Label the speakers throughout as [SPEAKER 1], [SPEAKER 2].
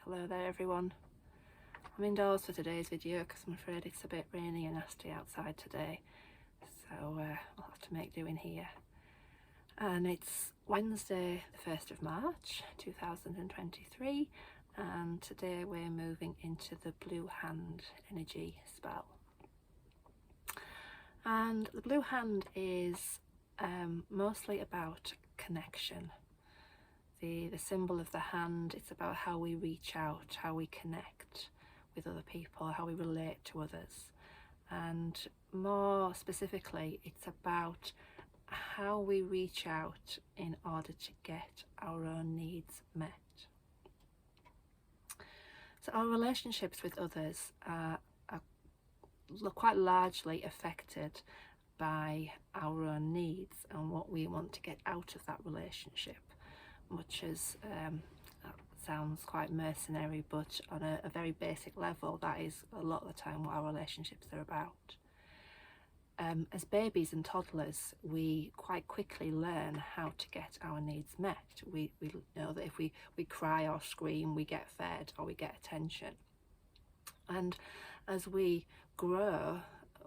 [SPEAKER 1] Hello there everyone. I'm indoors for today's video because I'm afraid it's a bit rainy and nasty outside today, so I'll have to make do in here. And it's Wednesday the 1st of March 2023, and today we're moving into the Blue Hand energy spell. And the Blue Hand is mostly about connection. The symbol of the hand, it's about how we reach out, how we connect with other people, how we relate to others. And more specifically, it's about how we reach out in order to get our own needs met. So our relationships with others are quite largely affected by our own needs and what we want to get out of that relationship. Much as that sounds quite mercenary, but on a very basic level, that is a lot of the time what our relationships are about. As babies and toddlers, we quite quickly learn how to get our needs met. We know that if we cry or scream, we get fed or we get attention. And as we grow,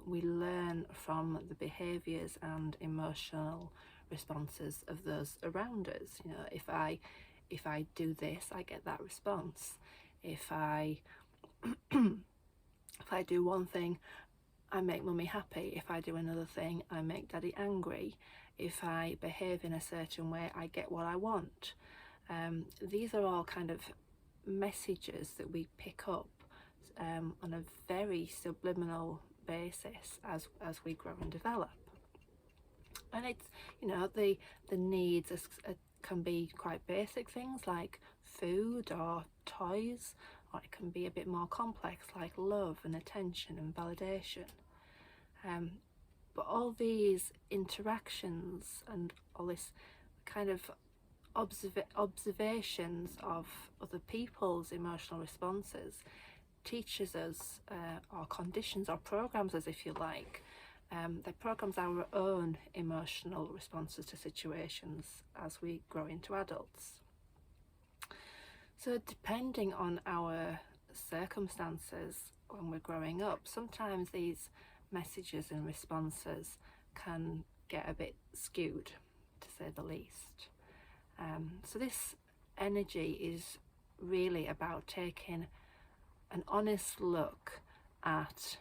[SPEAKER 1] we learn from the behaviours and emotional responses of those around us. You know, if I do this, I get that response. If I if I do one thing, I make mummy happy. If I do another thing, I make daddy angry. If I behave in a certain way, I get what I want. These are all kind of messages that we pick up on a very subliminal basis as we grow and develop. And it's, you know, the needs can be quite basic things like food or toys, or it can be a bit more complex like love and attention and validation. But all these interactions and all this kind of observations of other people's emotional responses teaches us or conditions or programs us, if you like. They programs our own emotional responses to situations as we grow into adults. So depending on our circumstances when we're growing up, sometimes these messages and responses can get a bit skewed, to say the least. So this energy is really about taking an honest look at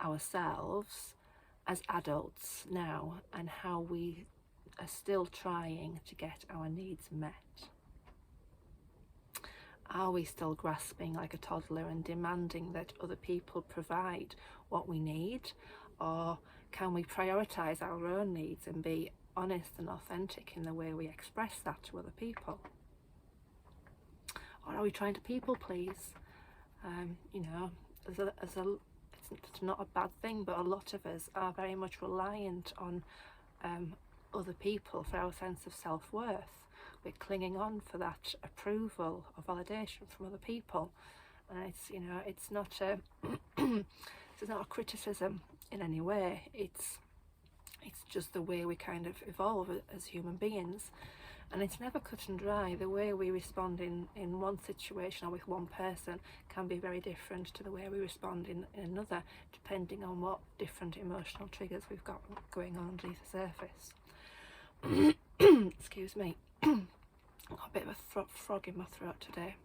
[SPEAKER 1] ourselves as adults now and how we are still trying to get our needs met. Are we still grasping like a toddler and demanding that other people provide what we need, or can we prioritise our own needs and be honest and authentic in the way we express that to other people? Or are we trying to people please? You know, it's not a bad thing, but a lot of us are very much reliant on other people for our sense of self-worth. We're clinging on for that approval or validation from other people, and it's, you know, it's not a it's not a criticism in any way. It's just the way we kind of evolve as human beings, and it's never cut and dry. The way we respond in one situation or with one person can be very different to the way we respond in another, depending on what different emotional triggers we've got going on underneath the surface. Excuse me. I've got a bit of a frog in my throat today.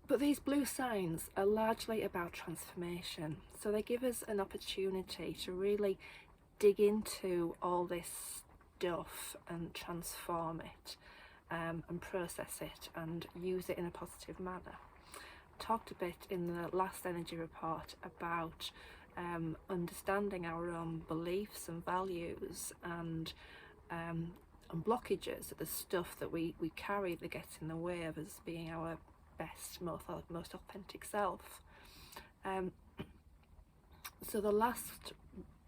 [SPEAKER 1] But these blue signs are largely about transformation. So they give us an opportunity to really dig into all this stuff and transform it and process it and use it in a positive manner. Talked a bit in the last energy report about understanding our own beliefs and values and blockages, the stuff that we carry that gets in the way of us being our best, most authentic self. So the last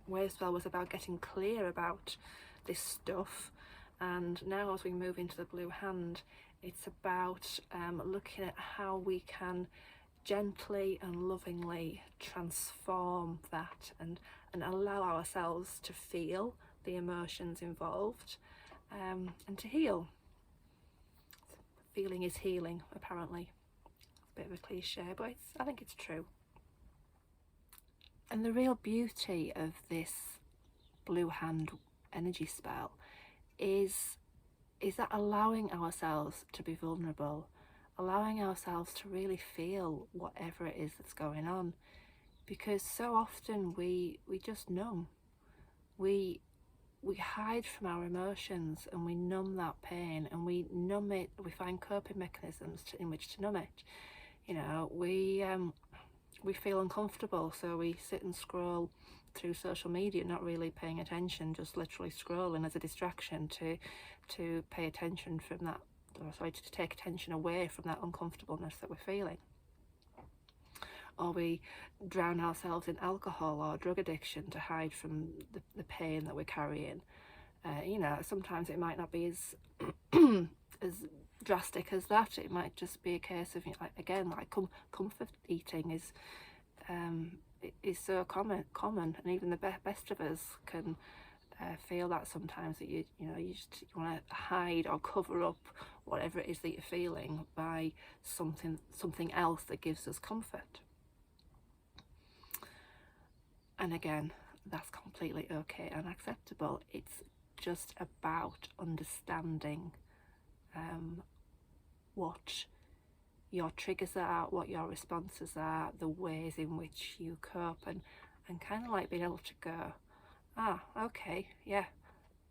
[SPEAKER 1] wave spell was about getting clear about this stuff, and now as we move into the Blue Hand, it's about looking at how we can gently and lovingly transform that and allow ourselves to feel the emotions involved and to heal. feeling is healing, apparently. A bit of a cliche, but I think it's true. And the real beauty of this blue hand energy spell is that allowing ourselves to be vulnerable, allowing ourselves to really feel whatever it is that's going on, because so often we just numb. We hide from our emotions, and we numb that pain, and we numb it. We find coping mechanisms in which to numb it. You know, we feel uncomfortable, so we sit and scroll through social media, not really paying attention, just literally scrolling as a distraction to pay attention from that, to take attention away from that uncomfortableness that we're feeling. Or we drown ourselves in alcohol or drug addiction to hide from the pain that we're carrying. You know, sometimes it might not be as as drastic as that. It might just be a case of, like comfort eating is so common, and even the best of us can feel that sometimes, that you want to hide or cover up whatever it is that you're feeling by something else that gives us comfort. And again, that's completely okay and acceptable. It's just about understanding what your triggers are, what your responses are, the ways in which you cope, and kind of like being able to go, okay, yeah,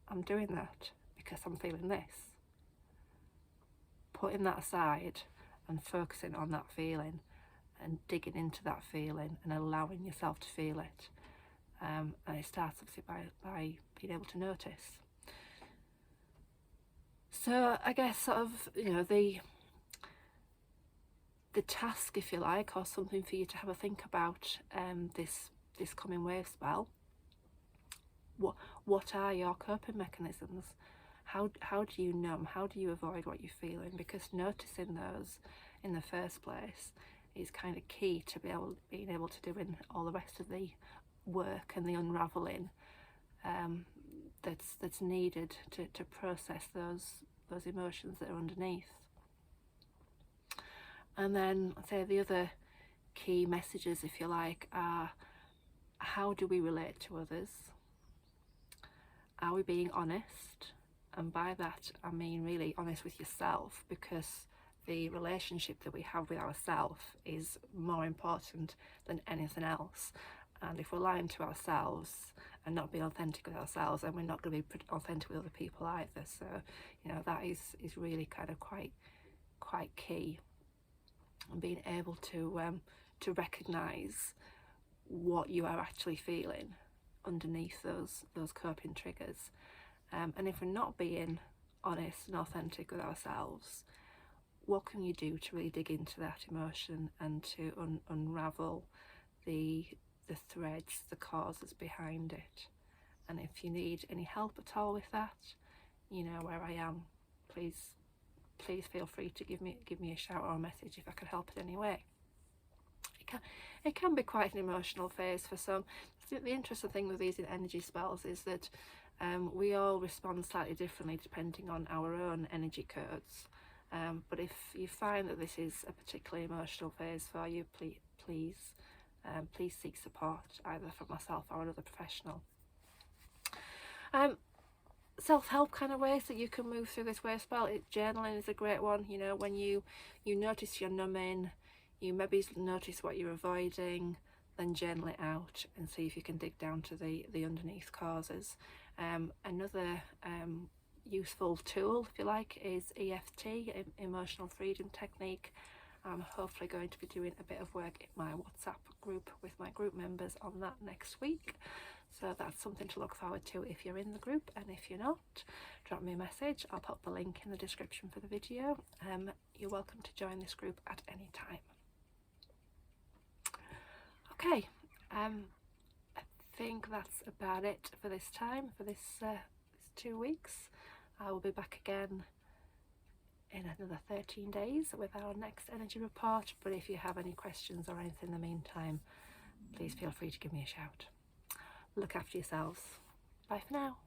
[SPEAKER 1] I'm doing that because I'm feeling this. Putting that aside and focusing on that feeling and digging into that feeling and allowing yourself to feel it. And it starts obviously by being able to notice. So I guess sort of, the task, if you like, or something for you to have a think about this coming wave spell. What are your coping mechanisms? How do you numb? How do you avoid what you're feeling? Because noticing those in the first place is kind of key to being able to do in all the rest of the work and the unraveling that's needed to process those emotions that are underneath. And then I'd say the other key messages, if you like, are: how do we relate to others? Are we being honest? And by that I mean really honest with yourself, because the relationship that we have with ourselves is more important than anything else. And if we're lying to ourselves and not being authentic with ourselves, then we're not going to be authentic with other people either. So, that is really kind of quite key. And being able to recognise what you are actually feeling underneath those coping triggers. And if we're not being honest and authentic with ourselves, what can you do to really dig into that emotion and to unravel the threads, the causes behind it? And if you need any help at all with that, you know where I am. Please feel free to give me a shout or a message if I can help in any way. It can be quite an emotional phase for some. The interesting thing with these energy spells is that we all respond slightly differently depending on our own energy codes. But if you find that this is a particularly emotional phase for you, please seek support either from myself or another professional. Self-help kind of ways that you can move through this wave spell. Journaling is a great one. When you notice you're numbing, you maybe notice what you're avoiding, then journal it out and see if you can dig down to the underneath causes. Another useful tool, if you like, is EFT, Emotional Freedom Technique. I'm hopefully going to be doing a bit of work in my WhatsApp group with my group members on that next week. So that's something to look forward to if you're in the group, and if you're not, drop me a message. I'll put the link in the description for the video. You're welcome to join this group at any time. Okay, I think that's about it for this time, for this 2 weeks. I will be back again in another 13 days with our next energy report. But if you have any questions or anything in the meantime, please feel free to give me a shout. Look after yourselves. Bye for now.